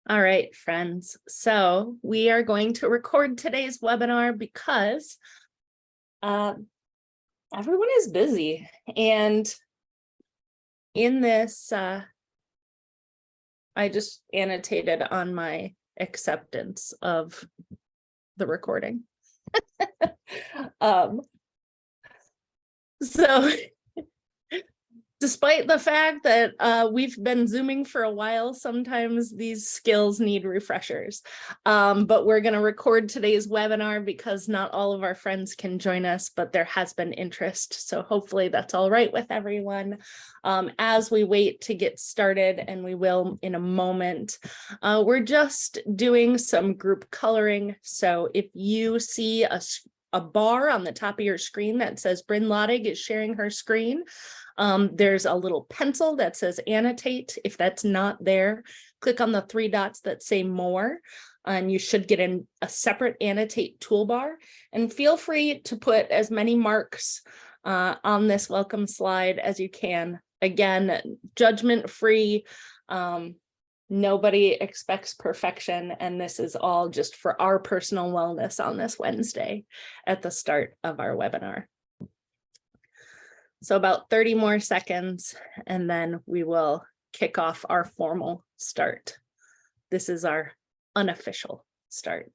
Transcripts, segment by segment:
All right, friends. So we are going to record today's webinar because everyone is busy. And in this, I just annotated on my acceptance of the recording. So despite the fact that we've been Zooming for a while, sometimes these skills need refreshers. But we're going to record today's webinar because not all of our friends can join us, but there has been interest. So hopefully that's all right with everyone. As we wait to get started, and we will in a moment, we're just doing some group coloring. So if you see a bar on the top of your screen that says Bryn Lottig is sharing her screen, there's a little pencil that says annotate. If that's not there, click on the three dots that say more, and you should get in a separate annotate toolbar. And feel free to put as many marks on this welcome slide as you can. Again, judgment free. Nobody expects perfection, and this is all just for our personal wellness on this Wednesday at the start of our webinar. So about 30 more seconds, and then we will kick off our formal start. This is our unofficial start.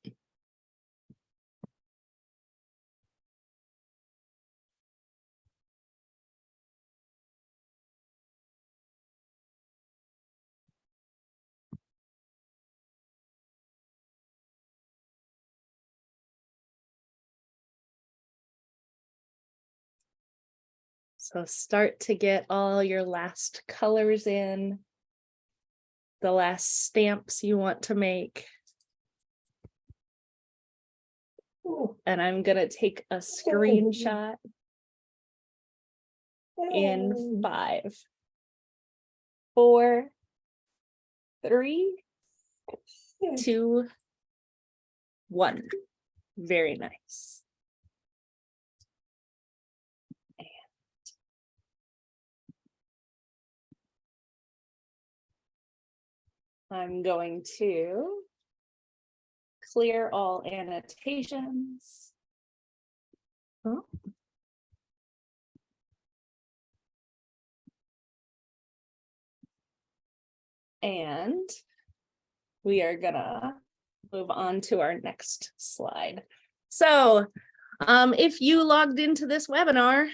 So start to get all your last colors in, the last stamps you want to make. And I'm gonna take a screenshot in 5, 4, 3, 2, 1. Very nice. I'm going to clear all annotations. Oh. And we are gonna move on to our next slide. So if you logged into this webinar,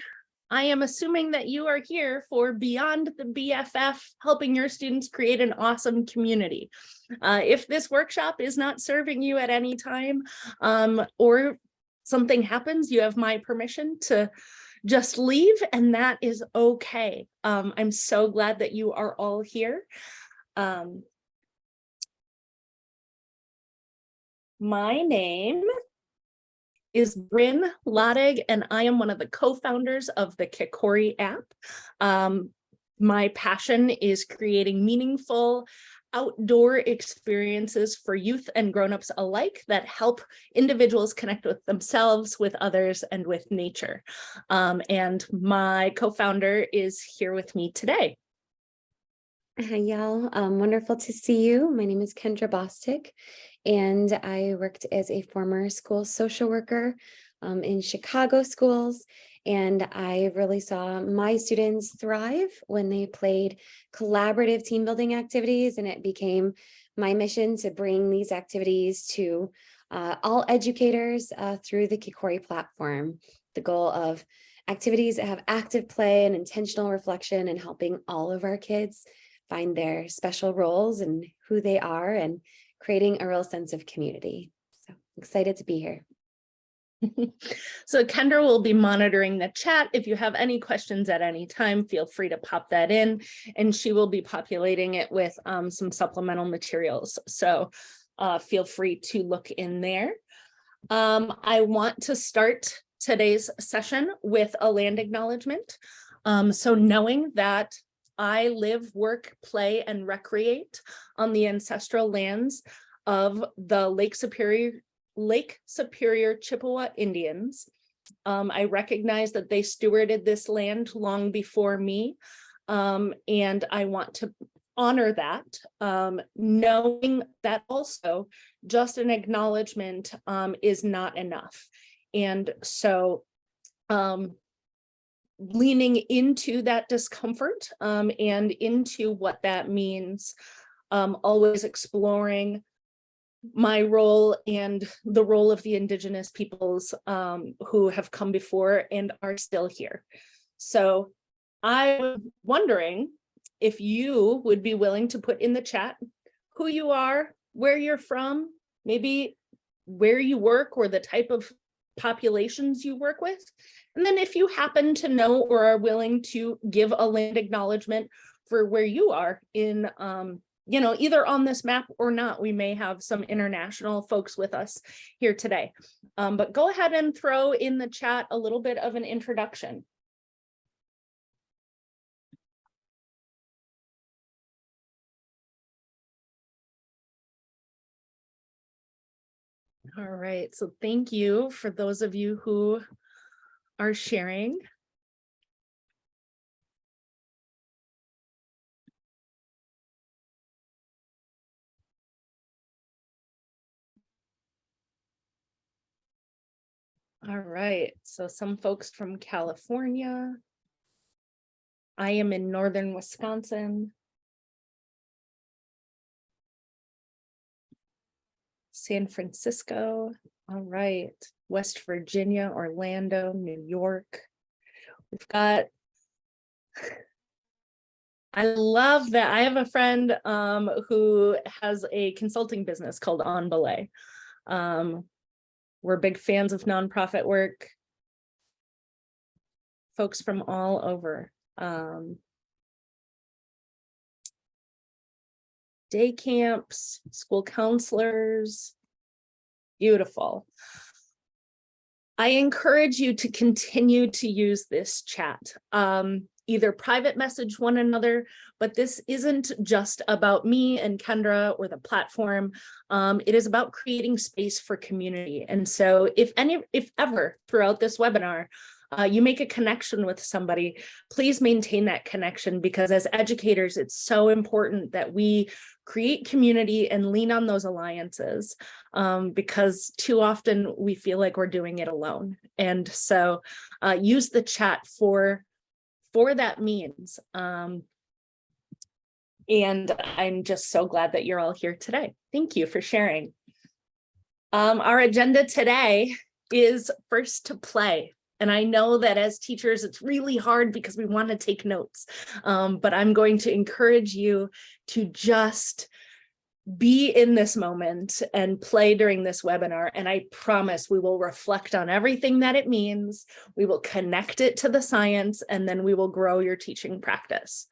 I am assuming that you are here for Beyond the BFF, helping your students create an awesome community. If this workshop is not serving you at any time, or something happens, you have my permission to just leave, and that is okay. I'm so glad that you are all here. My name is Bryn Lottig, and I am one of the co-founders of the Kikori app. My passion is creating meaningful outdoor experiences for youth and grown-ups alike that help individuals connect with themselves, with others, and with nature. And my co-founder is here with me today. Hi, y'all. Wonderful to see you. My name is Kendra Bostic, and I worked as a former school social worker in Chicago schools. And I really saw my students thrive when they played collaborative team building activities. And it became my mission to bring these activities to all educators through the Kikori platform. The goal of activities that have active play and intentional reflection, and helping all of our kids find their special roles and who they are, and creating a real sense of community. So excited to be here. So Kendra will be monitoring the chat. If you have any questions at any time, feel free to pop that in, and she will be populating it with some supplemental materials. So feel free to look in there. I want to start today's session with a land acknowledgement. So knowing that I live, work, play, and recreate on the ancestral lands of the Lake Superior Chippewa Indians. I recognize that they stewarded this land long before me, and I want to honor that, knowing that also just an acknowledgement is not enough. And so leaning into that discomfort and into what that means, always exploring my role and the role of the Indigenous peoples who have come before and are still here. So I'm wondering if you would be willing to put in the chat who you are, where you're from, maybe where you work or the type of populations you work with. And then if you happen to know or are willing to give a land acknowledgement for where you are in, either on this map or not. We may have some international folks with us here today. But go ahead and throw in the chat a little bit of an introduction. All right, so thank you for those of you who are sharing. All right, so some folks from California. I am in northern Wisconsin. San Francisco. All right, West Virginia, Orlando, New York. We've got, I love that. I have a friend who has a consulting business called On Belay. We're big fans of nonprofit work. Folks from all over. Day camps, school counselors. Beautiful. I encourage you to continue to use this chat. Either private message one another, but this isn't just about me and Kendra or the platform. It is about creating space for community. And so if ever throughout this webinar, you make a connection with somebody, please maintain that connection, because as educators, it's so important that we create community and lean on those alliances, because too often we feel like we're doing it alone. And so use the chat for that means. And I'm just so glad that you're all here today. Thank you for sharing. Our agenda today is first to play. And I know that as teachers, it's really hard because we want to take notes, but I'm going to encourage you to just be in this moment and play during this webinar. And I promise we will reflect on everything that it means. We will connect it to the science, and then we will grow your teaching practice.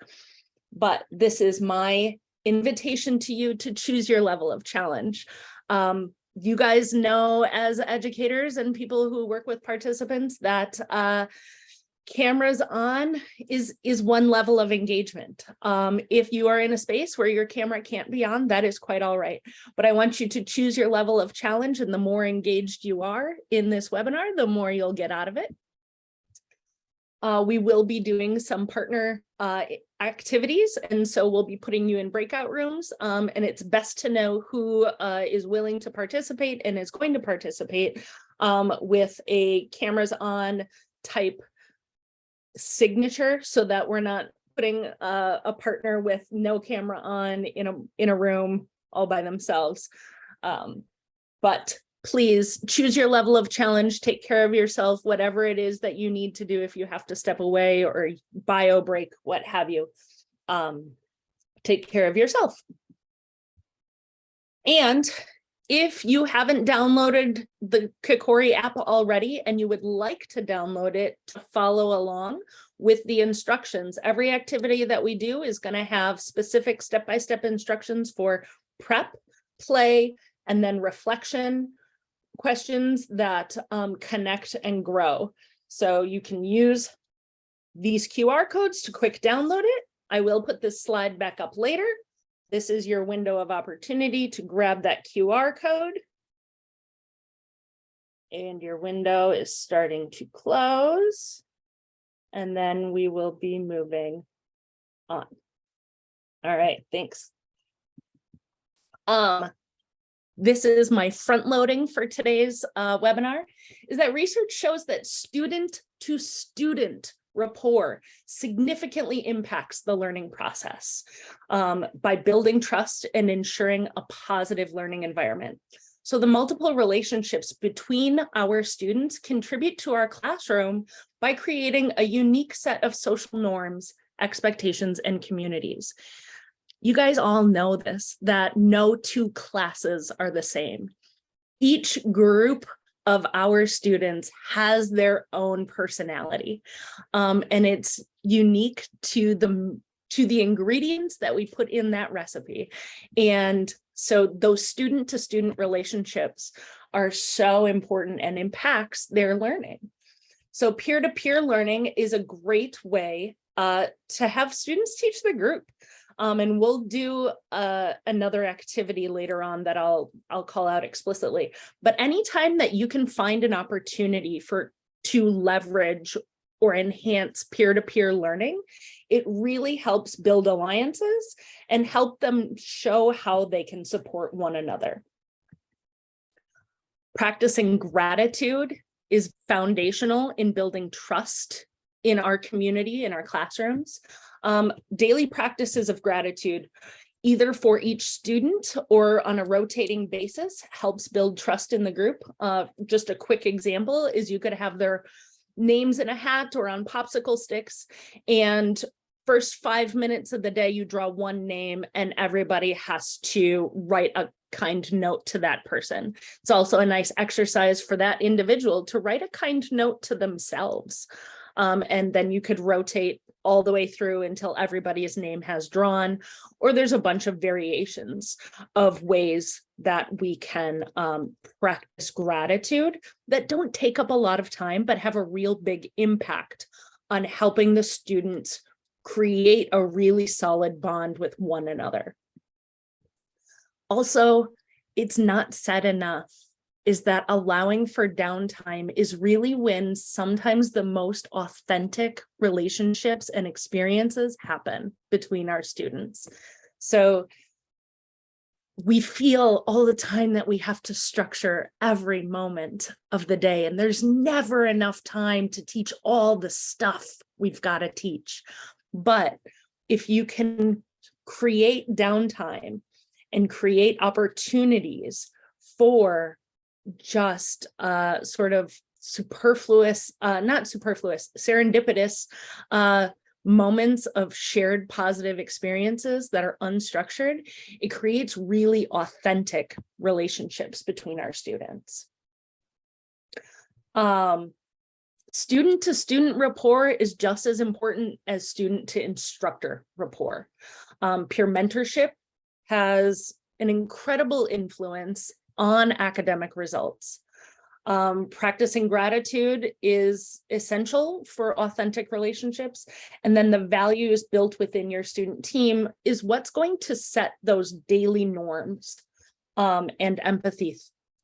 But this is my invitation to you to choose your level of challenge. You guys know, as educators and people who work with participants, that cameras on is one level of engagement. If you are in a space where your camera can't be on, that is quite all right. But I want you to choose your level of challenge, and the more engaged you are in this webinar, the more you'll get out of it. We will be doing some partner activities, and so we'll be putting you in breakout rooms, and it's best to know who is willing to participate and is going to participate with a cameras on type signature, so that we're not putting a partner with no camera on in a room all by themselves. But please choose your level of challenge, take care of yourself, whatever it is that you need to do. If you have to step away or bio break, what have you, take care of yourself. And if you haven't downloaded the Kikori app already and you would like to download it to follow along with the instructions, every activity that we do is going to have specific step-by-step instructions for prep, play, and then reflection questions that connect and grow. So you can use these QR codes to quick download it. I will put this slide back up later. This is your window of opportunity to grab that QR code. And your window is starting to close. And then we will be moving on. All right, thanks. This is my front loading for today's webinar, is that research shows that student to student rapport significantly impacts the learning process by building trust and ensuring a positive learning environment. So the multiple relationships between our students contribute to our classroom by creating a unique set of social norms, expectations, and communities. You guys all know this, that no two classes are the same. Each group of our students has their own personality, and it's unique to the ingredients that we put in that recipe. And so those student to student relationships are so important and impacts their learning. So peer-to-peer learning is a great way to have students teach the group. And we'll do another activity later on that I'll call out explicitly. But anytime that you can find an opportunity to leverage or enhance peer-to-peer learning, it really helps build alliances and help them show how they can support one another. Practicing gratitude is foundational in building trust in our community, in our classrooms. Daily practices of gratitude, either for each student or on a rotating basis, helps build trust in the group. Just a quick example is you could have their names in a hat or on popsicle sticks, and first 5 minutes of the day you draw one name and everybody has to write a kind note to that person. It's also a nice exercise for that individual to write a kind note to themselves. And then you could rotate all the way through until everybody's name has drawn, or there's a bunch of variations of ways that we can practice gratitude that don't take up a lot of time, but have a real big impact on helping the students create a really solid bond with one another. Also, it's not said enough, is that allowing for downtime is really when sometimes the most authentic relationships and experiences happen between our students. So we feel all the time that we have to structure every moment of the day, and there's never enough time to teach all the stuff we've got to teach. But if you can create downtime and create opportunities for just sort of serendipitous moments of shared positive experiences that are unstructured, it creates really authentic relationships between our students. Student to student rapport is just as important as student to instructor rapport. Peer mentorship has an incredible influence on academic results. Practicing gratitude is essential for authentic relationships. And then the values built within your student team is what's going to set those daily norms and empathy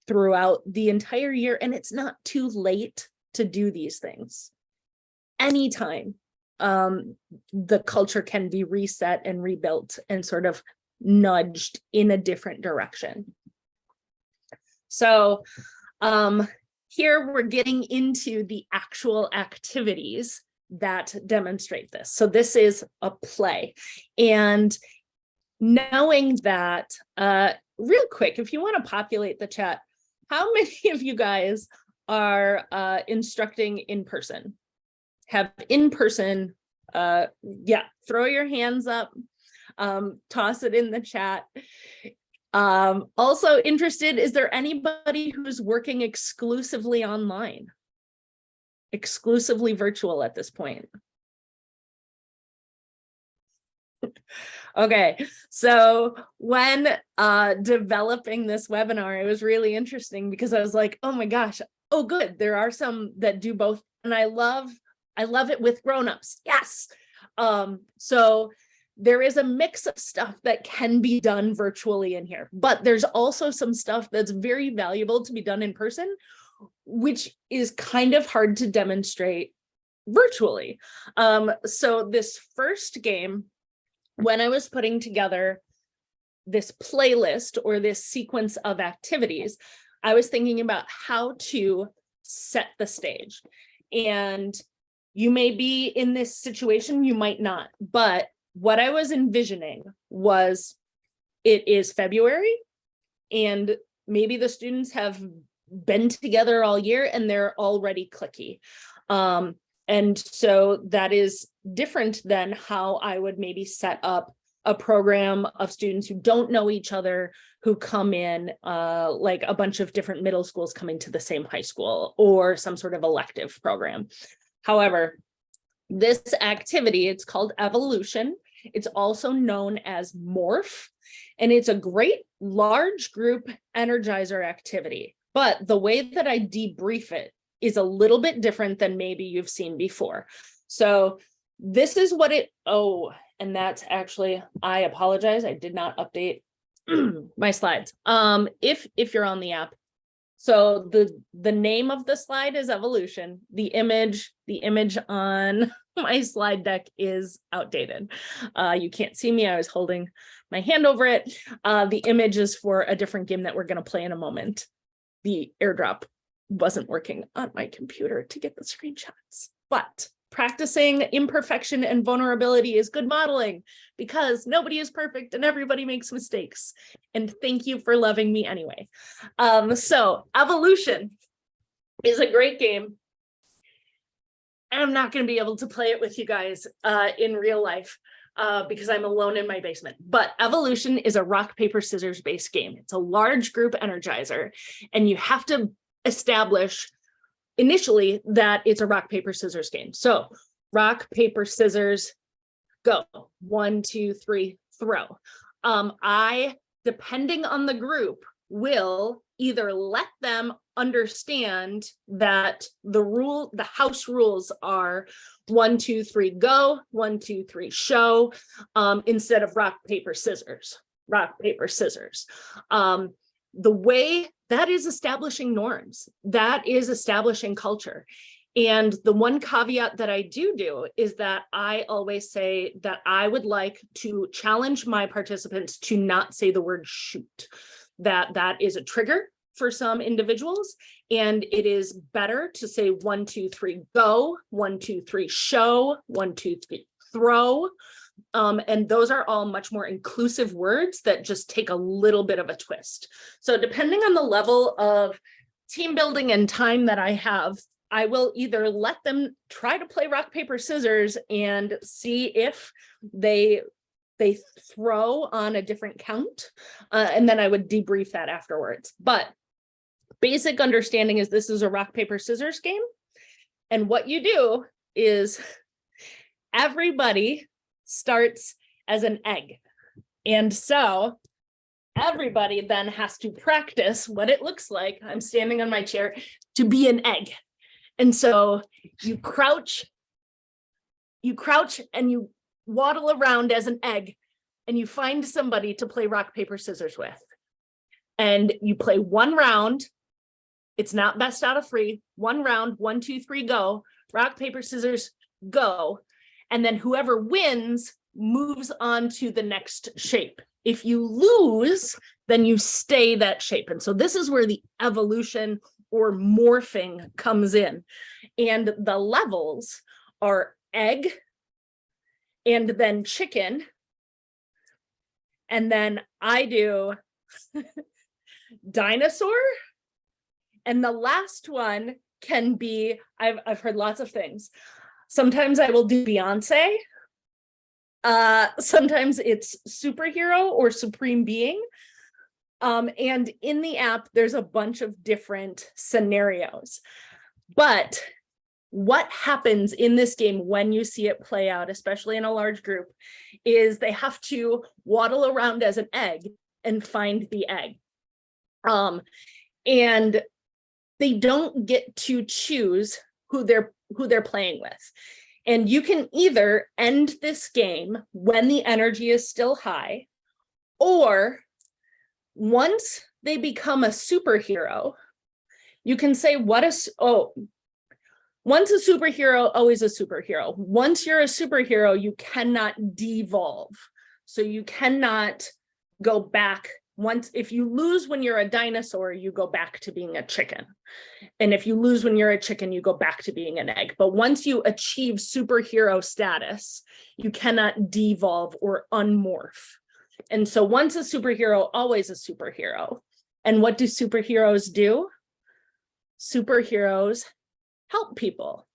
throughout the entire year. And it's not too late to do these things. Anytime the culture can be reset and rebuilt and sort of nudged in a different direction. So here we're getting into the actual activities that demonstrate this. So this is a play. And knowing that, real quick, if you want to populate the chat, how many of you guys are instructing in person? Have in person, yeah, throw your hands up, toss it in the chat. Also interested, is there anybody who's working exclusively online? Exclusively virtual at this point? Okay, so when developing this webinar, it was really interesting because I was like, oh my gosh, oh good, there are some that do both, and I love it with grown-ups. Yes. So there is a mix of stuff that can be done virtually in here, but there's also some stuff that's very valuable to be done in person, which is kind of hard to demonstrate virtually. So this first game when I was putting together this playlist or this sequence of activities, I was thinking about how to set the stage. And you may be in this situation, you might not, but what I was envisioning was it is February and maybe the students have been together all year and they're already cliquey. And so that is different than how I would maybe set up a program of students who don't know each other, who come in, like a bunch of different middle schools coming to the same high school, or some sort of elective program. However, this activity, it's called Evolution. It's also known as Morph, and it's a great large group energizer activity. But the way that I debrief it is a little bit different than maybe you've seen before. So this is what it, oh, and that's actually, I apologize, I did not update my slides. If you're on the app. So the name of the slide is Evolution. The image on my slide deck is outdated. You can't see me, I was holding my hand over it. The image is for a different game that we're gonna play in a moment. The airdrop wasn't working on my computer to get the screenshots, but practicing imperfection and vulnerability is good modeling because nobody is perfect and everybody makes mistakes. And thank you for loving me anyway. So Evolution is a great game. I'm not going to be able to play it with you guys in real life because I'm alone in my basement. But Evolution is a rock, paper, scissors based game. It's a large group energizer, and you have to establish initially that it's a rock, paper, scissors game. So rock, paper, scissors, go. 1, 2, 3, throw. I, depending on the group, will either let them understand that the house rules are 1, 2, 3, go, 1, 2, 3, show, instead of rock, paper, scissors, rock, paper, scissors. The way that is establishing norms, that is establishing culture. And the one caveat that I do is that I always say that I would like to challenge my participants to not say the word shoot, that is a trigger for some individuals. And it is better to say 1, 2, 3, go, 1, 2, 3, show, 1, 2, 3, throw. And those are all much more inclusive words that just take a little bit of a twist. So depending on the level of team building and time that I have, I will either let them try to play rock, paper, scissors and see if they throw on a different count. And then I would debrief that afterwards. But basic understanding is this is a rock, paper, scissors game. And what you do is everybody starts as an egg. And so everybody then has to practice what it looks like. I'm standing on my chair to be an egg. And so you crouch and you waddle around as an egg and you find somebody to play rock, paper, scissors with. And you play one round. It's not best out of 3. One round, 1, 2, 3, go. Rock, paper, scissors, go. And then whoever wins moves on to the next shape. If you lose, then you stay that shape. And so this is where the evolution or morphing comes in. And the levels are egg, and then chicken. And then I do dinosaur. And the last one can be, I've heard lots of things. Sometimes I will do Beyonce. Sometimes it's superhero or supreme being. And in the app, there's a bunch of different scenarios. But what happens in this game when you see it play out, especially in a large group, is they have to waddle around as an egg and find the egg. And they don't get to choose who they're playing with. And you can either end this game when the energy is still high, or once they become a superhero, you can say, once a superhero, always a superhero. Once you're a superhero, you cannot devolve. So you cannot go back. Once, if you lose when you're a dinosaur, you go back to being a chicken. And if you lose when you're a chicken, you go back to being an egg. But once you achieve superhero status, you cannot devolve or unmorph. And so once a superhero, always a superhero. And what do superheroes do? Superheroes help people.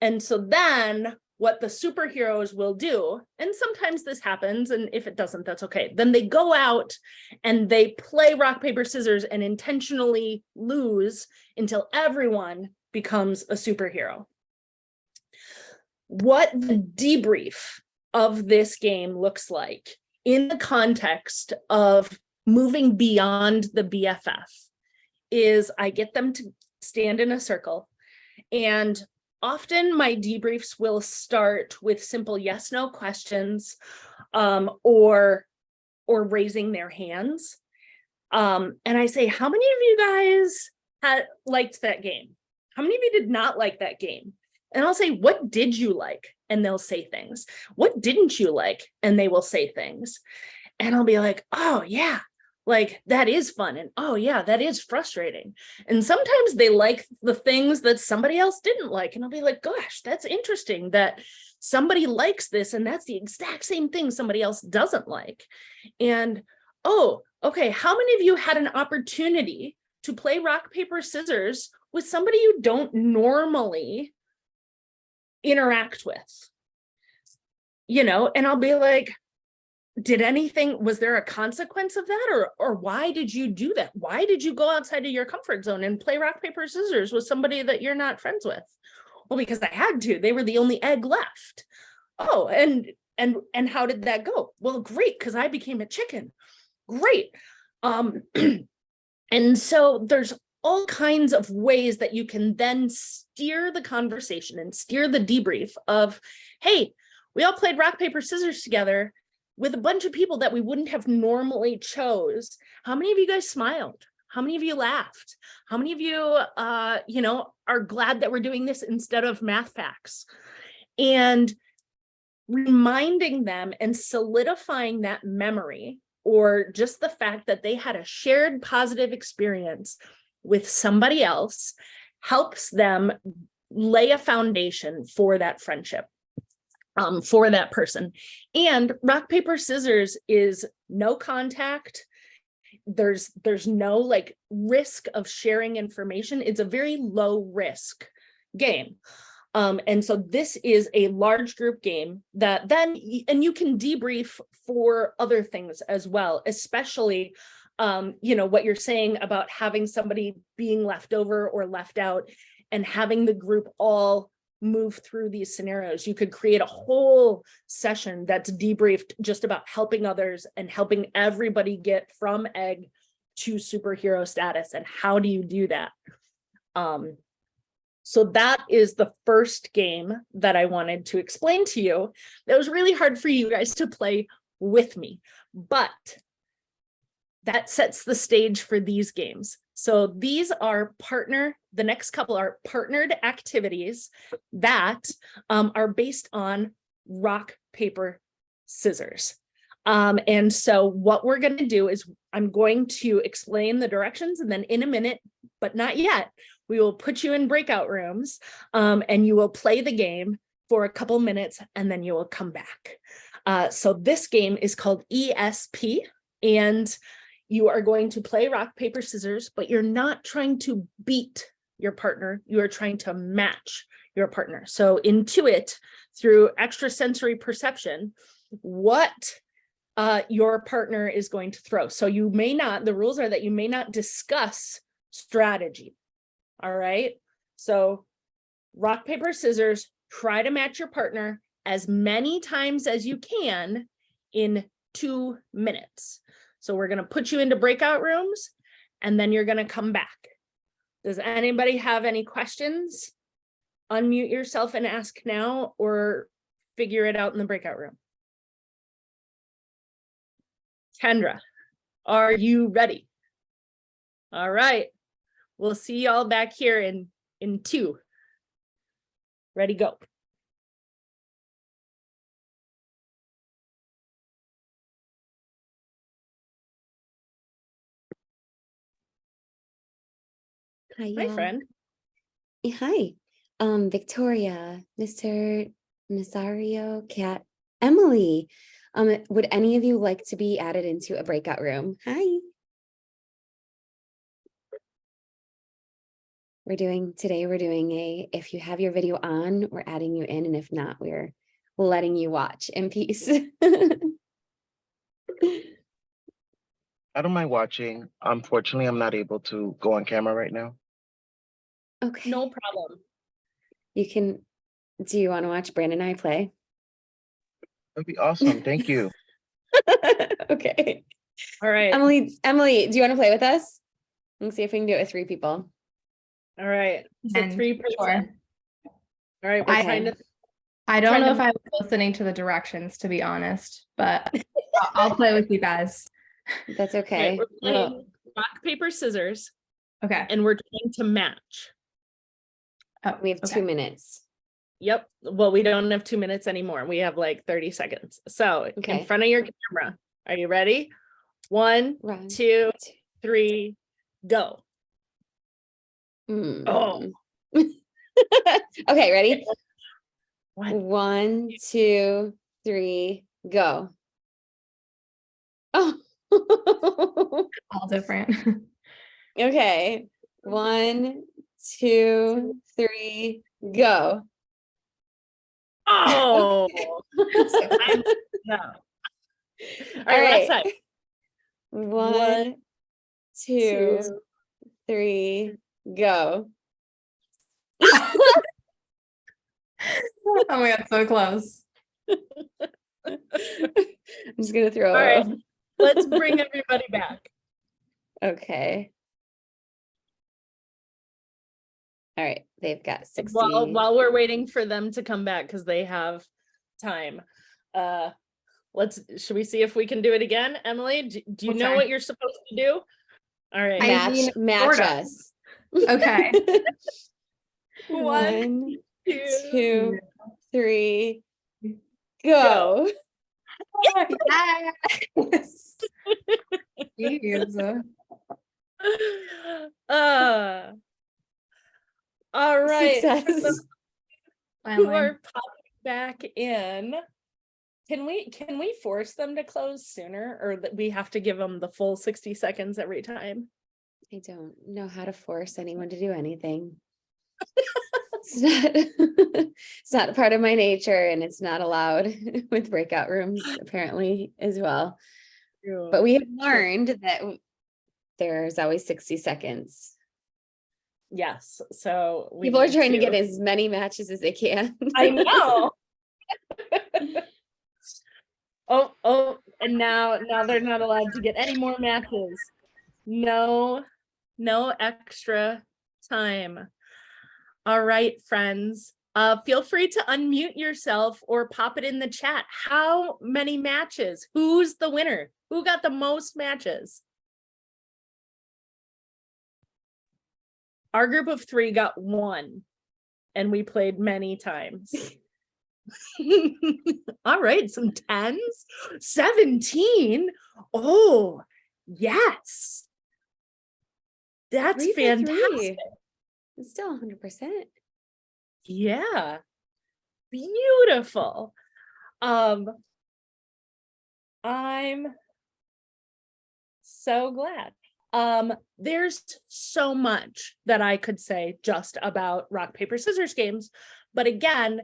And so then what the superheroes will do, and sometimes this happens, and if it doesn't, that's okay. Then they go out and they play rock, paper, scissors and intentionally lose until everyone becomes a superhero. What the debrief of this game looks like in the context of moving beyond the BFF is I get them to stand in a circle, and often my debriefs will start with simple yes, no questions, or raising their hands. And I say, how many of you guys liked that game? How many of you did not like that game? And I'll say, what did you like? And they'll say things. What didn't you like? And they will say things. And I'll be like, oh yeah, like that is fun. And oh yeah, that is frustrating. And sometimes they like the things that somebody else didn't like. And I'll be like, gosh, that's interesting that somebody likes this. And that's the exact same thing somebody else doesn't like. And oh, okay, how many of you had an opportunity to play rock, paper, scissors with somebody you don't normally interact with? You know, and I'll be like, was there a consequence of that? Or why did you do that? Why did you go outside of your comfort zone and play rock, paper, scissors with somebody that you're not friends with? Well, because I had to. They were the only egg left. Oh, and how did that go? Well, great, because I became a chicken. Great. And so there's all kinds of ways that you can then steer the conversation and steer the debrief of, hey, we all played rock, paper, scissors together with a bunch of people that we wouldn't have normally chose. How many of you guys smiled? How many of you laughed? How many of you, are glad that we're doing this instead of math facts? And reminding them and solidifying that memory, or just the fact that they had a shared positive experience with somebody else, helps them lay a foundation for that friendship. For that person. And rock, paper, scissors is no contact. There's no like risk of sharing information. It's a very low risk game. And so this is a large group game that then, and you can debrief for other things as well, especially, what you're saying about having somebody being left over or left out and having the group all move through these scenarios. You could create a whole session that's debriefed just about helping others and helping everybody get from egg to superhero status. And how do you do that? So that is the first game that I wanted to explain to you. That was really hard for you guys to play with me, but that sets the stage for these games. So these are the next couple are partnered activities that are based on rock, paper, scissors. And so what we're going to do is I'm going to explain the directions, and then in a minute, but not yet, we will put you in breakout rooms, and you will play the game for a couple minutes, and then you will come back. So this game is called ESP, and you are going to play rock, paper, scissors, but you're not trying to beat your partner. You are trying to match your partner. So intuit through extrasensory perception what your partner is going to throw. So the rules are that you may not discuss strategy. All right. So rock, paper, scissors, try to match your partner as many times as you can in 2 minutes. So we're going to put you into breakout rooms, and then you're going to come back. Does anybody have any questions? Unmute yourself and ask now, or figure it out in the breakout room. Kendra, are you ready? All right. We'll see y'all back here in 2. Ready, go. Hi, Hi, y'all. friend. Hi. Victoria, Mr. Nazario, Kat, Emily. Would any of you like to be added into a breakout room? Hi. Today we're doing if you have your video on, we're adding you in, and if not, we're letting you watch in peace. I don't mind watching. Unfortunately, I'm not able to go on camera right now. Okay. No problem. Do you want to watch Brandon and I play? That'd be awesome. Thank you. Okay. All right. Emily, do you want to play with us? Let's see if we can do it with 3 people. All right. So And 3%. sure. All right. We're trying to. I don't trying know to- if I was listening to the directions, to be honest, but I'll play with you guys. That's All okay. right, we're playing rock, paper, scissors, Okay. and we're trying to match. Oh, We have 2 minutes. Yep. Well, we don't have 2 minutes anymore. We have like 30 seconds. So Okay. in front of your camera. Are you ready? 1, Run. 2, 3, go. Oh. Okay, ready? 1. 1, 2, 3, go. Oh. all different. Okay. 1, 2, 3, go. Oh. No. All right, last time. 1, 2, 3, go. Oh my God, so close. I'm just gonna throw. All right. Let's bring everybody back. Okay. All right. They've got 60. While we're waiting for them to come back because they have time. Should we see if we can do it again? Emily, do you We'll know try. what you're supposed to do? All right. Match sorta. us. Okay. 1, 2, 2, 3, go. Yes. Jeez. All right. For Success. those who Finally. are popping back in, can we force them to close sooner, or that we have to give them the full 60 seconds every time? I don't know how to force anyone to do anything. It's not a part of my nature, and it's not allowed with breakout rooms apparently as well. But we have learned that there's always 60 seconds. Yes. So People are trying to get as many matches as they can. I know. Oh, and now they're not allowed to get any more matches. No extra time. All right, friends. Feel free to unmute yourself or pop it in the chat. How many matches? Who's the winner? Who got the most matches? Our group of 3 got 1, and we played many times. All right, some 10s. 17. Oh, yes. That's 3 for 3. fantastic. It's still 100%. Yeah. Beautiful. I'm so glad. There's so much that I could say just about rock, paper, scissors games. But again,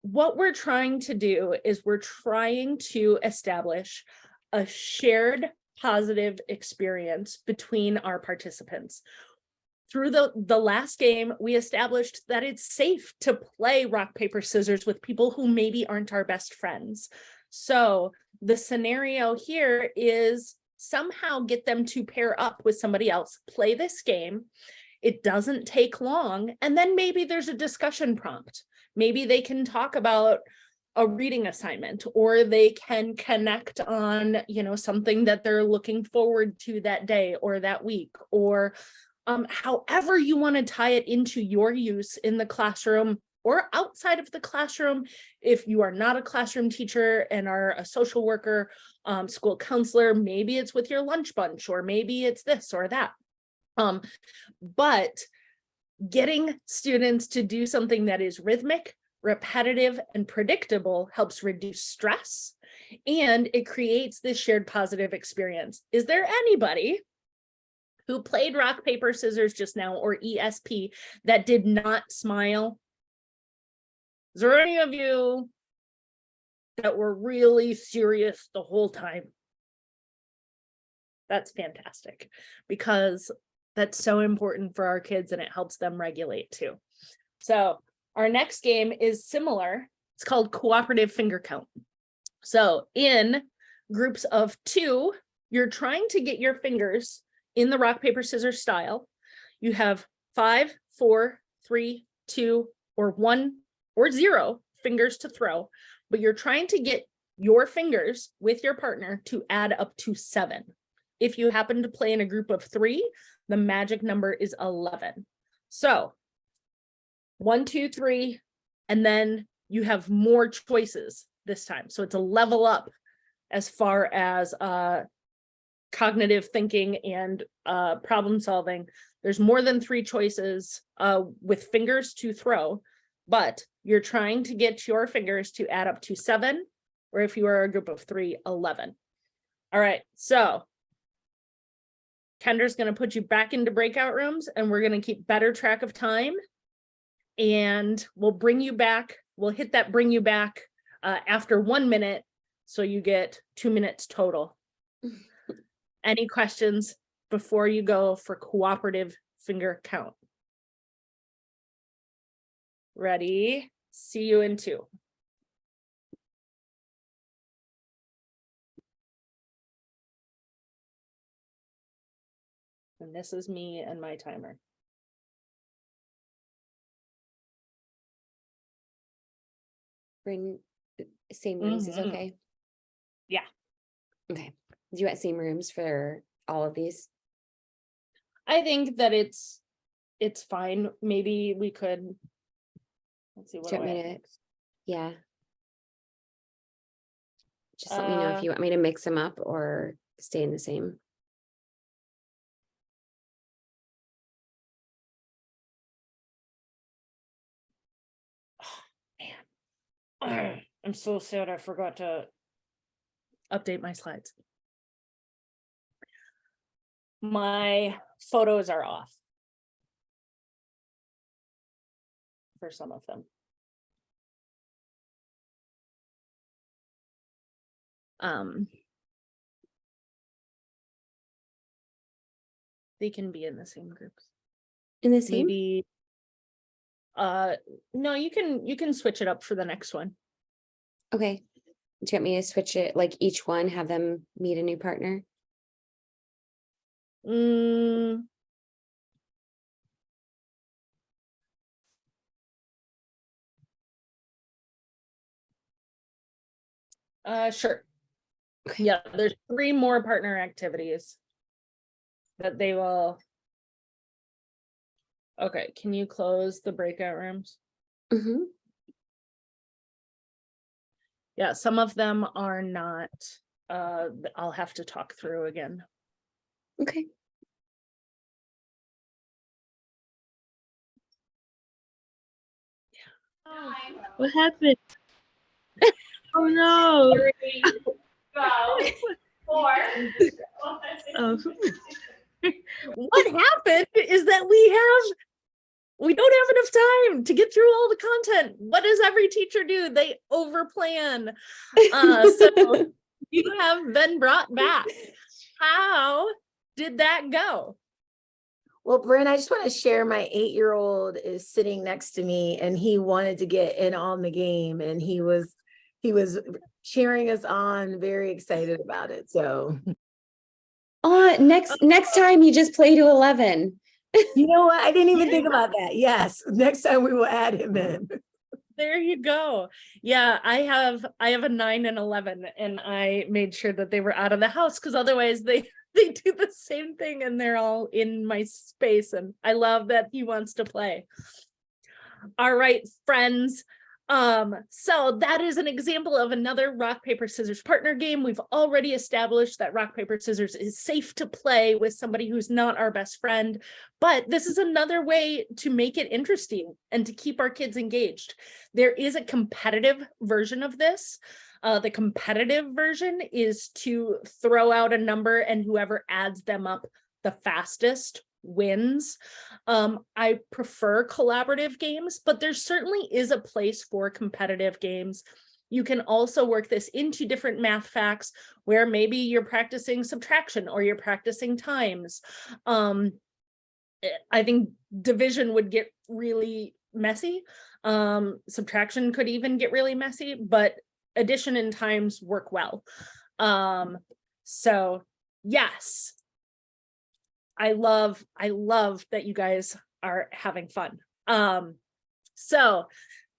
what we're trying to do is we're trying to establish a shared positive experience between our participants. Through the last game, we established that it's safe to play rock, paper, scissors with people who maybe aren't our best friends. So the scenario here is somehow get them to pair up with somebody else, play this game. It doesn't take long. And then maybe there's a discussion prompt. Maybe they can talk about a reading assignment, or they can connect on, something that they're looking forward to that day or that week, or however you want to tie it into your use in the classroom or outside of the classroom. If you are not a classroom teacher and are a social worker, school counselor, maybe it's with your lunch bunch, or maybe it's this or that. But getting students to do something that is rhythmic, repetitive, and predictable helps reduce stress, and it creates this shared positive experience. Is there anybody who played rock, paper, scissors just now, or ESP, that did not smile? Is there any of you that were really serious the whole time? That's fantastic, because that's so important for our kids and it helps them regulate too. So our next game is similar. It's called cooperative finger count. So in groups of 2, you're trying to get your fingers in the rock, paper, scissors style. You have 5, 4, 3, 2, or 1 or 0 fingers to throw, but you're trying to get your fingers with your partner to add up to 7. If you happen to play in a group of 3, the magic number is 11. So 1, 2, 3, and then you have more choices this time. So it's a level up as far as cognitive thinking and problem solving. There's more than 3 choices with fingers to throw, but you're trying to get your fingers to add up to 7, or if you are a group of 3, 11. All right, so Kendra's going to put you back into breakout rooms, and we're going to keep better track of time, and we'll bring you back. We'll hit that bring you back after 1 minute, so you get 2 minutes total. Any questions before you go for cooperative finger count? Ready? See you in 2. And this is me and my timer. Bring same rooms is okay. Yeah. Okay. Do you want same rooms for all of these? I think that it's fine. Maybe we could, let's see, what Do you do I want have me to- next? Yeah. Just let me know if you want me to mix them up or stay in the same. Man, I'm so sad I forgot to update my slides. My photos are off for some of them. They can be in the same groups. In the same? Maybe no, you can switch it up for the next one. Okay. Do you want me to switch it, like each one, have them meet a new partner? Sure. Okay. Yeah, there's 3 more partner activities that they will. Okay, can you close the breakout rooms? Mm-hmm. Yeah, some of them are not, I'll have to talk through again. Okay. What happened? Oh no. 3, 2, 4. Oh. What happened is that we don't have enough time to get through all the content. What does every teacher do? They overplan. So you have been brought back. How did that go? Well, Bryn, I just want to share my 8-year-old is sitting next to me and he wanted to get in on the game and he was cheering us on, very excited about it. So Next time you just play to 11. you know what? I didn't even think about that. Yes. Next time we will add him in. There you go. Yeah, I have a 9 and 11, and I made sure that they were out of the house because otherwise they do the same thing and they're all in my space. And I love that he wants to play. All right, friends. So that is an example of another rock, paper, scissors partner game. We've already established that rock, paper, scissors is safe to play with somebody who's not our best friend, but this is another way to make it interesting and to keep our kids engaged. There is a competitive version of this. The competitive version is to throw out a number and whoever adds them up the fastest wins. I prefer collaborative games, but there certainly is a place for competitive games. You can also work this into different math facts where maybe you're practicing subtraction or you're practicing times. I think division would get really messy. Subtraction could even get really messy, but addition and times work well. So yes. I love that you guys are having fun. So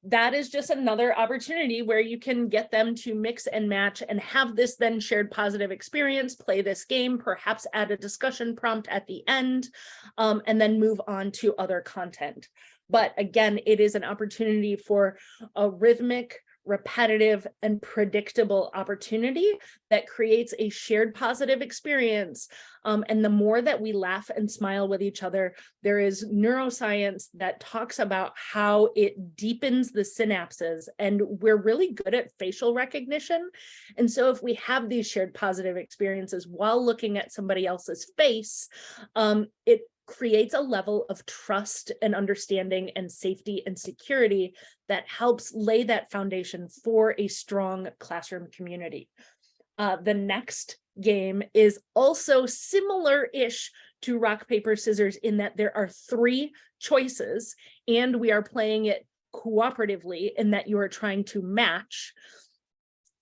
that is just another opportunity where you can get them to mix and match and have this then shared positive experience, play this game, perhaps add a discussion prompt at the end, and then move on to other content. But again, it is an opportunity for a rhythmic, repetitive, and predictable opportunity that creates a shared positive experience. And the more that we laugh and smile with each other, there is neuroscience that talks about how it deepens the synapses, and we're really good at facial recognition. And so if we have these shared positive experiences while looking at somebody else's face, it creates a level of trust and understanding and safety and security that helps lay that foundation for a strong classroom community. The next game is also similar-ish to rock, paper, scissors in that there are 3 choices and we are playing it cooperatively in that you are trying to match.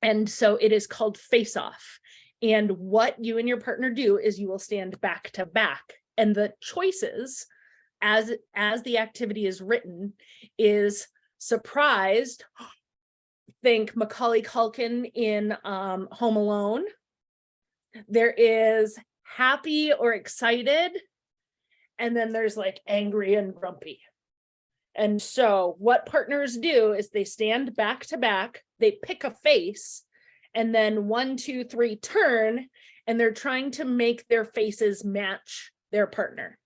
And so it is called Face Off. And what you and your partner do is you will stand back to back. And the choices, as the activity is written, is surprised. Think Macaulay Culkin in Home Alone. There is happy or excited, and then there's like angry and grumpy. And so what partners do is they stand back to back, they pick a face, and then 1, 2, 3 turn, and they're trying to make their faces match their partner.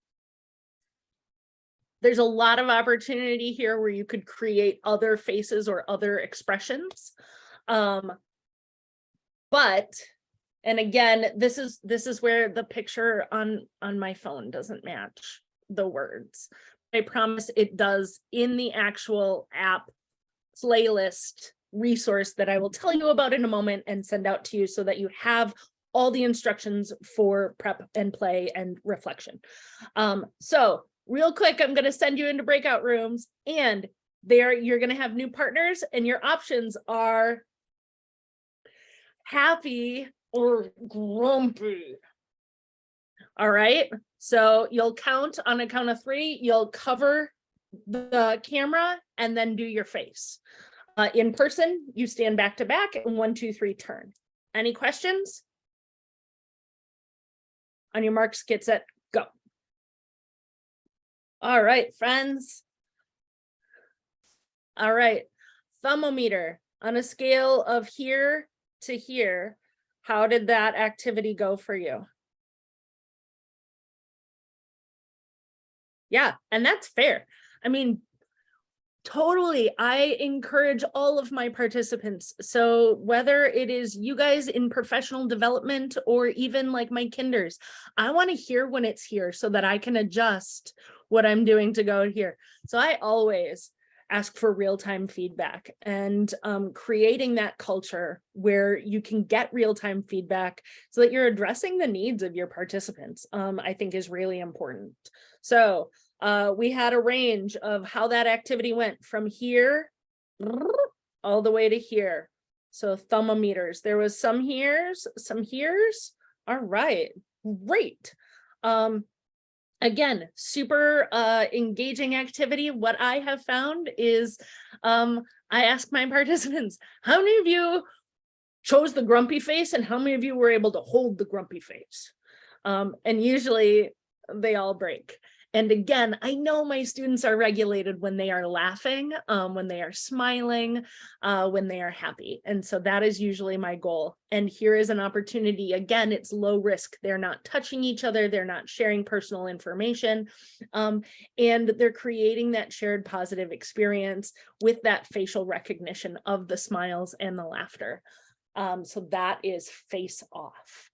There's a lot of opportunity here where you could create other faces or other expressions. But, and again, this is where the picture on my phone doesn't match the words. I promise it does in the actual app playlist resource that I will tell you about in a moment and send out to you so that you have all the instructions for prep and play and reflection. So real quick, I'm going to send you into breakout rooms, and there you're going to have new partners, and your options are happy or grumpy. All right. So you'll count on a count of 3. You'll cover the camera and then do your face. In person, you stand back to back and 1, 2, 3 turn. Any questions? On your marks, get set, go. All right, friends. All right, thermometer on a scale of here to here. How did that activity go for you? Yeah, and that's fair. I mean, totally. I encourage all of my participants. So whether it is you guys in professional development or even like my kinders, I want to hear when it's here so that I can adjust what I'm doing to go here. So I always ask for real-time feedback, and creating that culture where you can get real-time feedback so that you're addressing the needs of your participants, I think is really important. So we had a range of how that activity went from here all the way to here. So thermometers, there was some heres, some heres. All right, great. Again, super engaging activity. What I have found is I ask my participants, how many of you chose the grumpy face and how many of you were able to hold the grumpy face? And usually they all break. And again, I know my students are regulated when they are laughing, when they are smiling, when they are happy. And so that is usually my goal. And here is an opportunity. Again, it's low risk. They're not touching each other. They're not sharing personal information. And they're creating that shared positive experience with that facial recognition of the smiles and the laughter. So that is Face Off.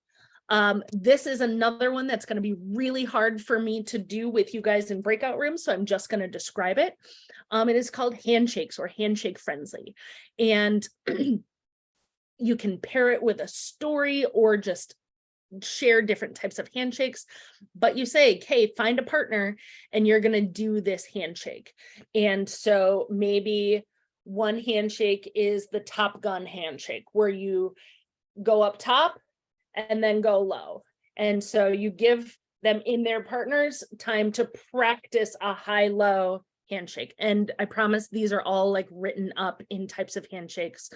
This is another one that's going to be really hard for me to do with you guys in breakout rooms, so I'm just going to describe it. It is called handshakes or handshake friendly, and you can pair it with a story or just share different types of handshakes, but you say, hey, find a partner and you're going to do this handshake. And so maybe one handshake is the Top Gun handshake, where you go up top and then go low. And so you give them in their partners time to practice a high-low handshake. And I promise these are all like written up in types of handshakes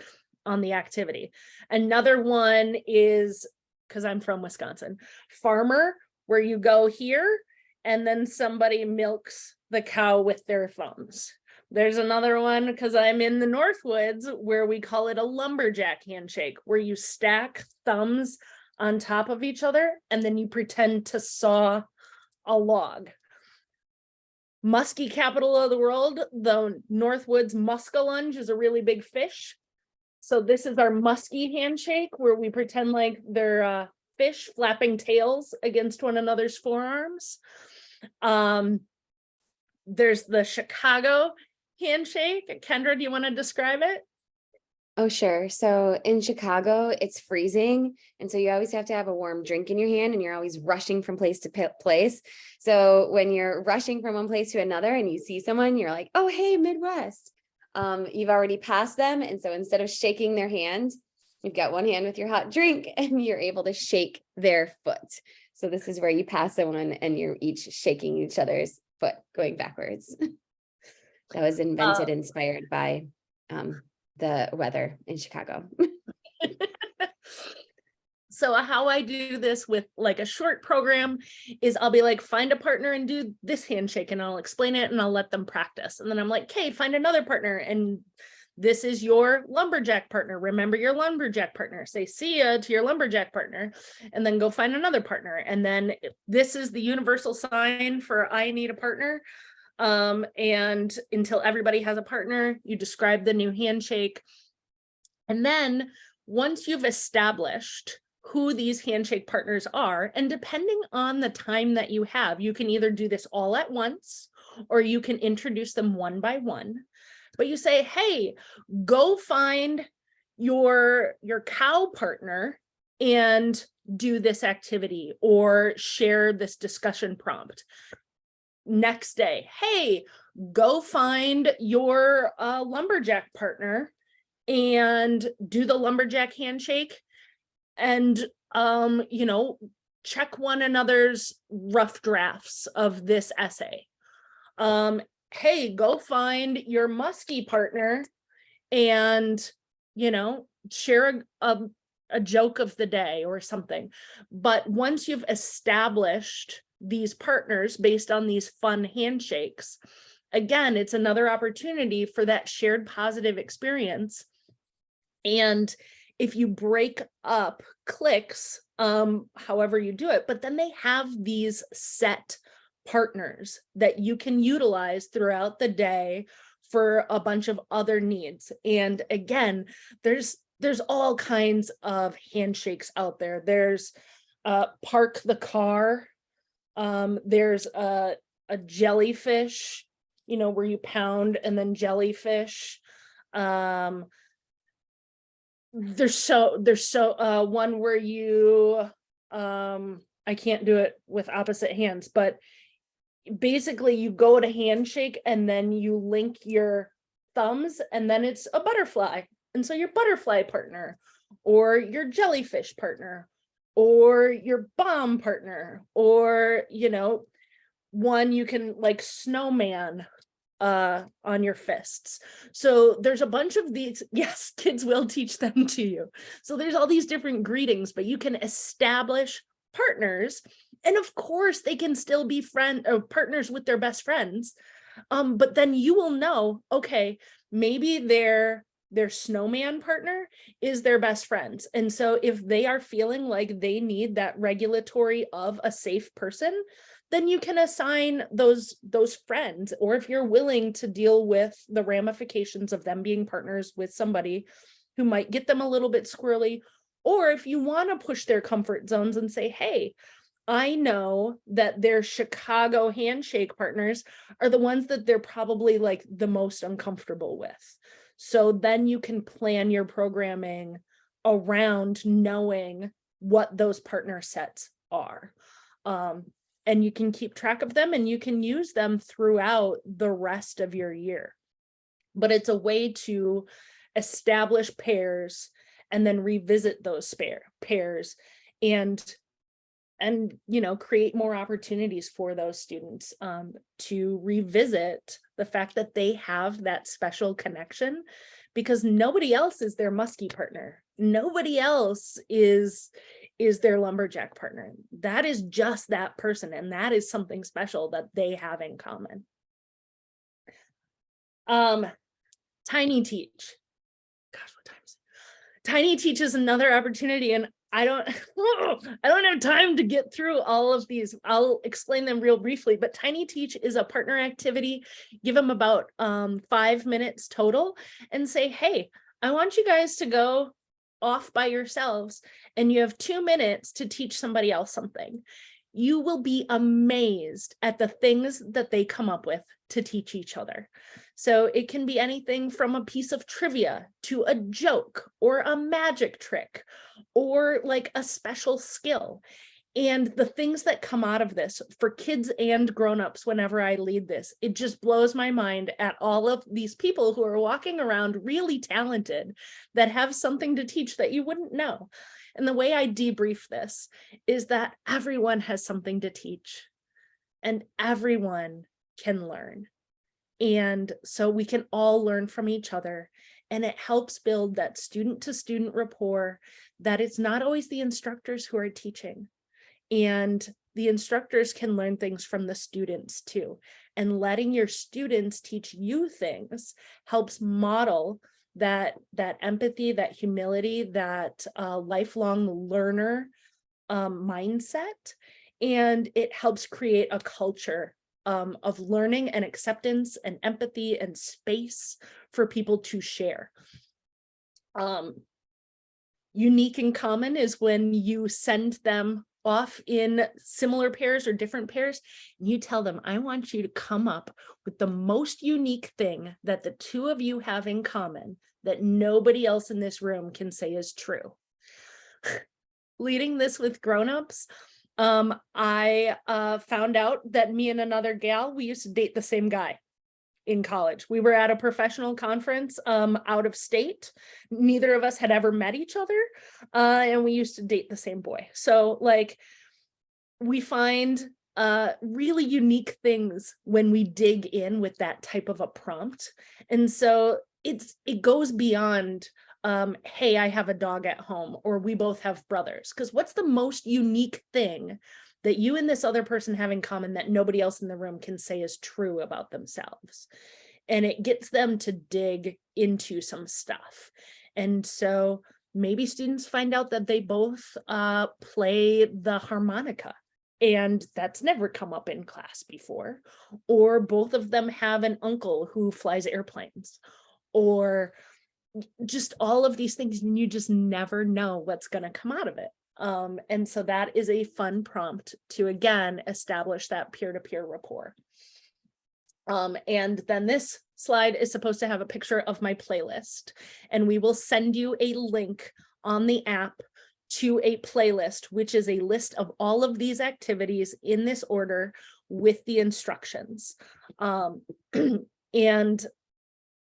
on the activity. Another one is, because I'm from Wisconsin, farmer, where you go here and then somebody milks the cow with their thumbs. There's another one, because I'm in the Northwoods, where we call it a lumberjack handshake, where you stack thumbs on top of each other and then you pretend to saw a log. Muskie capital of the world, the Northwoods muskellunge is a really big fish. So this is our muskie handshake, where we pretend like they're fish flapping tails against one another's forearms. There's the Chicago handshake. Kendra, do you want to describe it? Oh, sure. So in Chicago, it's freezing. And so you always have to have a warm drink in your hand, and you're always rushing from place to place. So when you're rushing from one place to another and you see someone, you're like, oh, hey, Midwest. You've already passed them. And so instead of shaking their hand, you've got one hand with your hot drink and you're able to shake their foot. So this is where you pass someone and you're each shaking each other's foot going backwards. That was invented, inspired by the weather in Chicago. So how I do this with like a short program is I'll be like, find a partner and do this handshake, and I'll explain it and I'll let them practice. And then I'm like, okay, find another partner, and this is your lumberjack partner. Remember your lumberjack partner. Say see ya to your lumberjack partner, and then go find another partner. And then this is the universal sign for I need a partner. And until everybody has a partner, you describe the new handshake. And then once you've established who these handshake partners are, and depending on the time that you have, you can either do this all at once, or you can introduce them one by one. But you say, hey, go find your cow partner and do this activity, or share this discussion prompt. Next day, hey, go find your lumberjack partner and do the lumberjack handshake, and you know, check one another's rough drafts of this essay. Hey, go find your muskie partner and, you know, share a joke of the day or something. But once you've established these partners based on these fun handshakes, again, it's another opportunity for that shared positive experience. And if you break up cliques, however you do it, but then they have these set partners that you can utilize throughout the day for a bunch of other needs. And again, there's all kinds of handshakes out there. There's park the car. There's a jellyfish, you know, where you pound and then jellyfish. There's one where you I can't do it with opposite hands, but basically you go to handshake and then you link your thumbs, and then it's a butterfly, and so your butterfly partner, or your jellyfish partner, or your bomb partner, or, you know, one you can like snowman on your fists. So there's a bunch of these. Yes, kids will teach them to you. So there's all these different greetings, but you can establish partners. And of course they can still be partners with their best friends. But then you will know, okay, maybe their snowman partner is their best friend. And so if they are feeling like they need that regulatory of a safe person, then you can assign those friends. Or if you're willing to deal with the ramifications of them being partners with somebody who might get them a little bit squirrely, or if you want to push their comfort zones and say, hey, I know that their Chicago handshake partners are the ones that they're probably like the most uncomfortable with. So then you can plan your programming around knowing what those partner sets are. And you can keep track of them and you can use them throughout the rest of your year. But it's a way to establish pairs and then revisit those pairs and create more opportunities for those students to revisit the fact that they have that special connection, because nobody else is their muskie partner. Nobody else is their lumberjack partner. That is just that person, and that is something special that they have in common. Tiny Teach. Gosh, what time is it? Tiny Teach is another opportunity, and I don't have time to get through all of these. I'll explain them real briefly, but Tiny Teach is a partner activity. Give them about 5 minutes total and say, hey, I want you guys to go off by yourselves and you have 2 minutes to teach somebody else something. You will be amazed at the things that they come up with to teach each other. So it can be anything from a piece of trivia to a joke or a magic trick or like a special skill. And the things that come out of this for kids and grown-ups, whenever I lead this, it just blows my mind at all of these people who are walking around really talented that have something to teach that you wouldn't know. And the way I debrief this is that everyone has something to teach and everyone can learn. And so we can all learn from each other, and it helps build that student to student rapport, that it's not always the instructors who are teaching. And the instructors can learn things from the students too. And letting your students teach you things helps model that empathy, that humility, that lifelong learner mindset. And it helps create a culture of learning and acceptance and empathy and space for people to share. Unique in common is when you send them off in similar pairs or different pairs, and you tell them, I want you to come up with the most unique thing that the two of you have in common that nobody else in this room can say is true. Leading this with grownups, I found out that me and another gal, we used to date the same guy in college. We were at a professional conference out of state. Neither of us had ever met each other, and we used to date the same boy. So like we find really unique things when we dig in with that type of a prompt. And so it goes beyond hey, I have a dog at home, or we both have brothers. Because what's the most unique thing that you and this other person have in common that nobody else in the room can say is true about themselves? And it gets them to dig into some stuff. And so maybe students find out that they both play the harmonica, and that's never come up in class before. Or both of them have an uncle who flies airplanes, or just all of these things, and you just never know what's going to come out of it. And so that is a fun prompt to, again, establish that peer-to-peer rapport. And then this slide is supposed to have a picture of my playlist, and we will send you a link on the app to a playlist, which is a list of all of these activities in this order with the instructions. And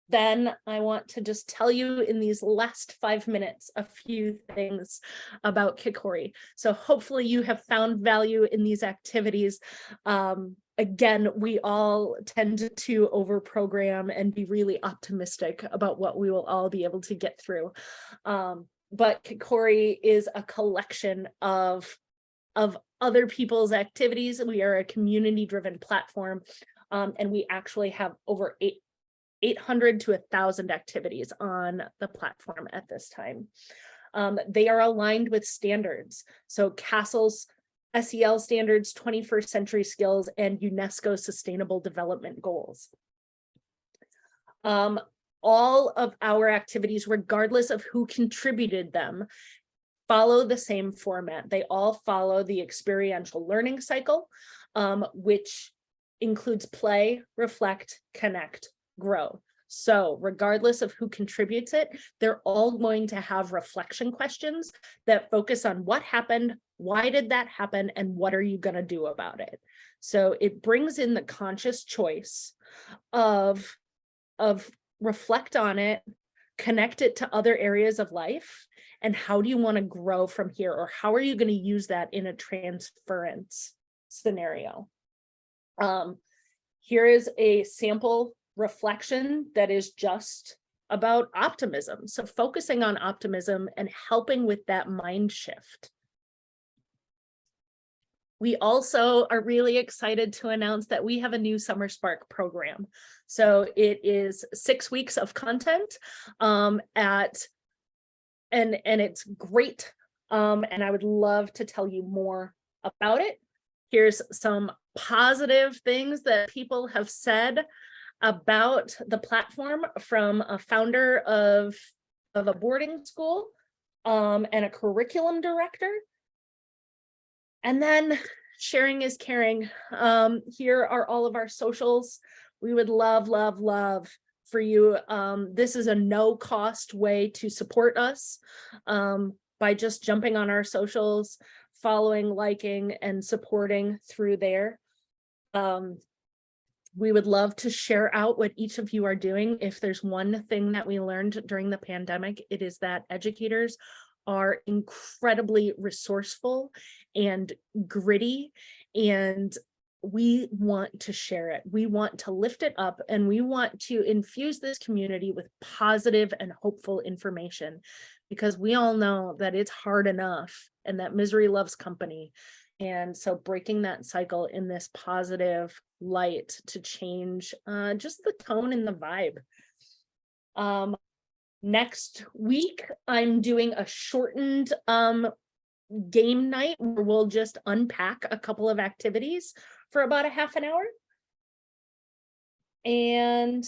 then I want to just tell you in these last 5 minutes a few things about Kikori. So hopefully you have found value in these activities. Again, we all tend to overprogram and be really optimistic about what we will all be able to get through. But Kikori is a collection of of other people's activities. We are a community-driven platform, and we actually have over 800 to 1,000 activities on the platform at this time. They are aligned with standards. So CASEL's SEL standards, 21st century skills, and UNESCO Sustainable Development Goals. All of our activities, regardless of who contributed them, follow the same format. They all follow the experiential learning cycle, which includes play, reflect, connect, grow. So regardless of who contributes it, they're all going to have reflection questions that focus on what happened, why did that happen, and what are you going to do about it? So it brings in the conscious choice of reflect on it, connect it to other areas of life, and how do you want to grow from here, or how are you going to use that in a transference scenario? Here is a sample reflection that is just about optimism. So focusing on optimism and helping with that mind shift. We also are really excited to announce that we have a new Summer Spark program. So it is 6 weeks of content and it's great. And I would love to tell you more about it. Here's some positive things that people have said about the platform from a founder of a boarding school and a curriculum director. And then sharing is caring. Here are all of our socials. We would love for you. This is a no cost way to support us by just jumping on our socials, following, liking, and supporting through there. We would love to share out what each of you are doing. If there's one thing that we learned during the pandemic, it is that educators are incredibly resourceful and gritty, and we want to share it. We want to lift it up, and we want to infuse this community with positive and hopeful information, because we all know that it's hard enough and that misery loves company. And so breaking that cycle in this positive light to change just the tone and the vibe. Next week, I'm doing a shortened game night where we'll just unpack a couple of activities for about a half an hour. And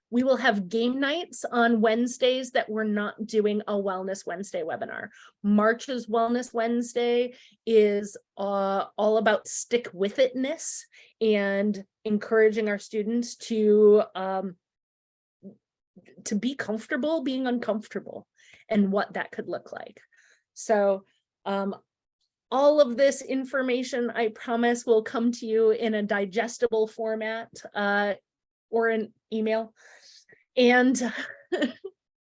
we will have game nights on Wednesdays that we're not doing a Wellness Wednesday webinar. March's Wellness Wednesday is all about stick with itness and encouraging our students to be comfortable being uncomfortable and what that could look like. So all of this information, I promise, will come to you in a digestible format or an email, and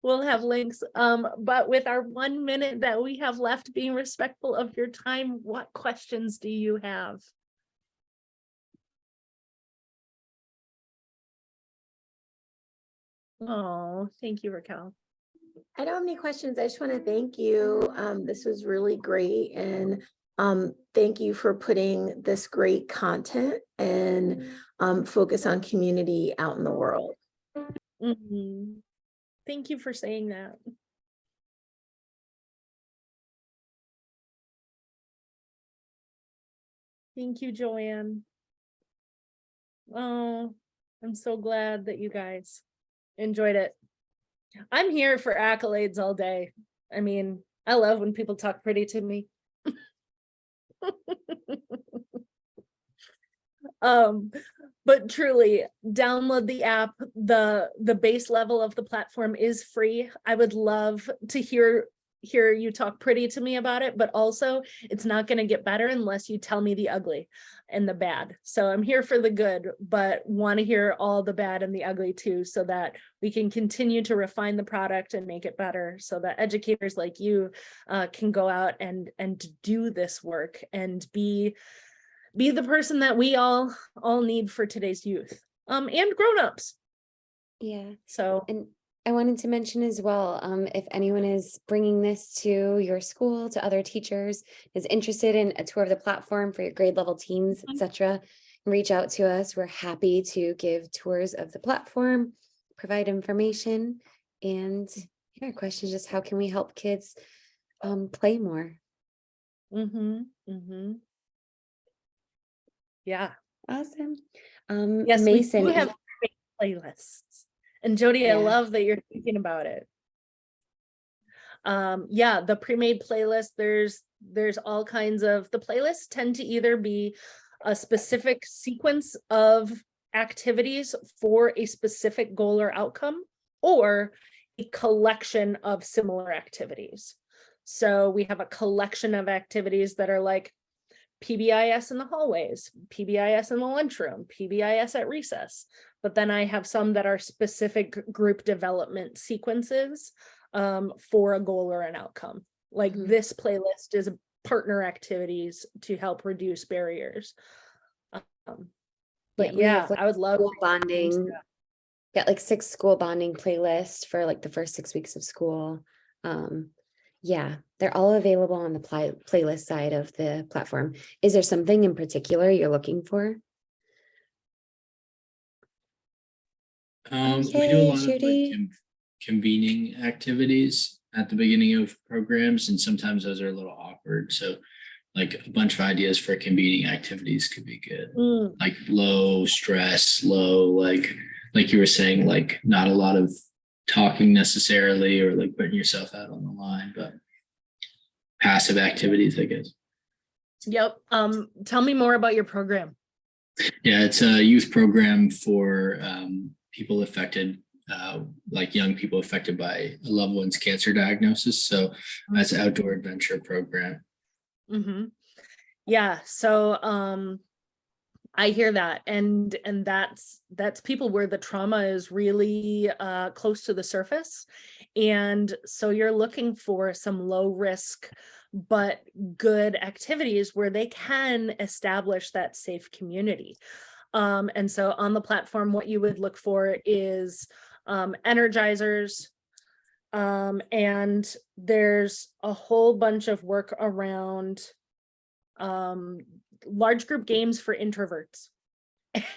we'll have links. But with our 1 minute that we have left, being respectful of your time, what questions do you have? Oh, thank you, Raquel. I don't have any questions. I just want to thank you. This was really great. And thank you for putting this great content and focus on community out in the world. Mm-hmm. Thank you for saying that. Thank you, Joanne. Oh, I'm so glad that you guys enjoyed it. I'm here for accolades all day. I mean, I love when people talk pretty to me. But truly, download the app. The base level of the platform is free. I would love to hear you talk pretty to me about it, but also it's not going to get better unless you tell me the ugly and the bad. So I'm here for the good, but want to hear all the bad and the ugly too, so that we can continue to refine the product and make it better, so that educators like you can go out and do this work and be the person that we all need for today's youth and grown-ups. Yeah. So And I wanted to mention as well, if anyone is bringing this to your school, to other teachers, is interested in a tour of the platform for your grade level teams, etc., reach out to us. We're happy to give tours of the platform, provide information, and our question is just how can we help kids play more? Yeah. Awesome. Yes, Mason, we do have playlists. And Jody, I Yeah. love that you're thinking about it. Yeah, the pre-made playlist, there's all kinds of, the playlists tend to either be a specific sequence of activities for a specific goal or outcome, or a collection of similar activities. So we have a collection of activities that are like PBIS in the hallways, PBIS in the lunchroom, PBIS at recess. But then I have some that are specific group development sequences for a goal or an outcome. Like this playlist is partner activities to help reduce barriers. But we yeah, have, like, I would love school bonding. Got like 6 school bonding playlists for like the first 6 weeks of school. Yeah, they're all available on the playlist side of the platform. Is there something in particular you're looking for? We do a Okay, lot of like Judy. convening activities at the beginning of programs, and sometimes those are a little awkward. So like a bunch of ideas for convening activities could be good. Like low stress, low, like you were saying, like not a lot of talking necessarily, or like putting yourself out on the line, but passive activities, I guess. Yep. Tell me more about your program. Yeah, it's a youth program for people affected, like young people affected by a loved one's cancer diagnosis. So that's an outdoor adventure program. Yeah. So I hear that, and that's people where the trauma is really close to the surface, and so you're looking for some low risk but good activities where they can establish that safe community. And so on the platform, what you would look for is energizers, and there's a whole bunch of work around large group games for introverts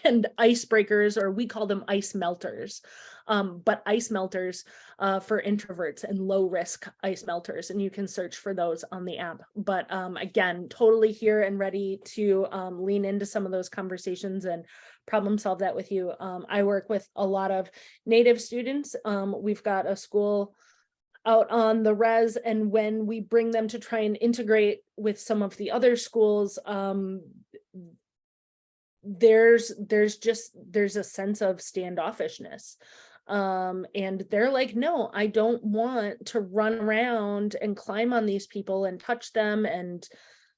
and icebreakers, or we call them ice melters, but ice melters for introverts and low risk ice melters, and you can search for those on the app. But again, totally here and ready to lean into some of those conversations and problem solve that with you. I work with a lot of Native students. We've got a school out on the res, and when we bring them to try and integrate with some of the other schools, there's a sense of standoffishness, and they're like, no, I don't want to run around and climb on these people and touch them, and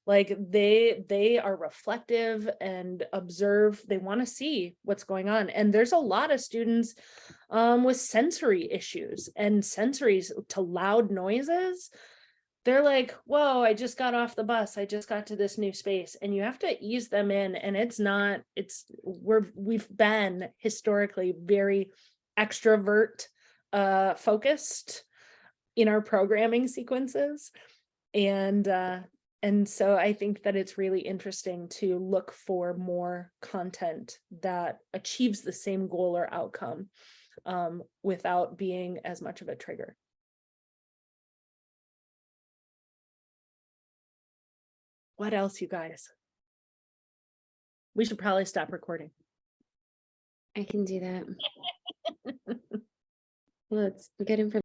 like they are reflective and observe. They want to see what's going on. And there's a lot of students with sensory issues and sensories to loud noises. They're like, whoa, I just got off the bus, I just got to this new space, and you have to ease them in. And we've been historically very extrovert focused in our programming sequences, and so I think that it's really interesting to look for more content that achieves the same goal or outcome without being as much of a trigger. What else, you guys? We should probably stop recording. I can do that. Well, it's good information.